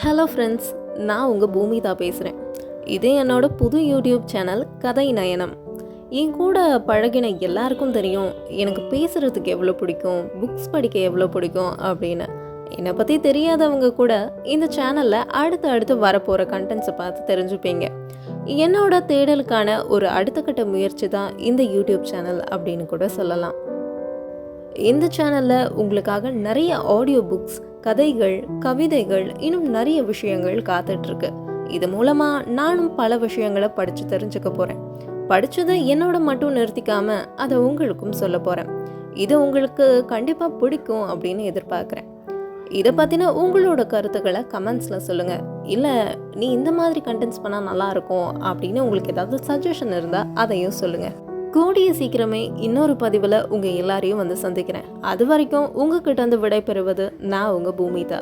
Hello friends, நான் உங்கள் பூமிதா பேசுகிறேன். இது என்னோட புது யூடியூப் சேனல் கதை நயனம். என் கூட பழகின எல்லாருக்கும் தெரியும் எனக்கு பேசுகிறதுக்கு எவ்வளோ பிடிக்கும், புக்ஸ் படிக்க எவ்வளோ பிடிக்கும் அப்படின்னு. என்னை பற்றி தெரியாதவங்க கூட இந்த சேனலில் அடுத்து வரப்போகிற கண்டென்ட்ஸை பார்த்து தெரிஞ்சுப்பீங்க. என்னோட தேடலுக்கான ஒரு அடுத்த கட்ட முயற்சி தான் இந்த யூடியூப் சேனல் அப்படின்னு கூட சொல்லலாம். இந்த சேனலில் உங்களுக்காக நிறைய ஆடியோ புக்ஸ், கதைகள், கவிதைகள், இன்னும் நிறைய விஷயங்கள் காத்துட்ருக்கு. இது மூலமாக நானும் பல விஷயங்களை படித்து தெரிஞ்சுக்க போகிறேன். படித்ததை என்னோட மட்டும் நிறுத்திக்காம அதை உங்களுக்கும் சொல்ல போகிறேன். இது உங்களுக்கு கண்டிப்பாக பிடிக்கும் அப்படின்னு எதிர்பார்க்குறேன். இதை பற்றின உங்களோட கருத்துக்களை கமெண்ட்ஸில் சொல்லுங்கள். இல்லை நீ இந்த மாதிரி கண்டென்ட்ஸ் பண்ணால் நல்லாயிருக்கும் அப்படின்னு உங்களுக்கு ஏதாவது சஜஷன் இருந்தால் அதையும் சொல்லுங்கள். கூடிய சீக்கிரமே இன்னொரு பதிவில் உங்கள் எல்லாரையும் வந்து சந்திக்கிறேன். அது வரைக்கும் உங்ககிட்ட வந்து விடை பெறுவது நான் உங்கள் பூமிதா.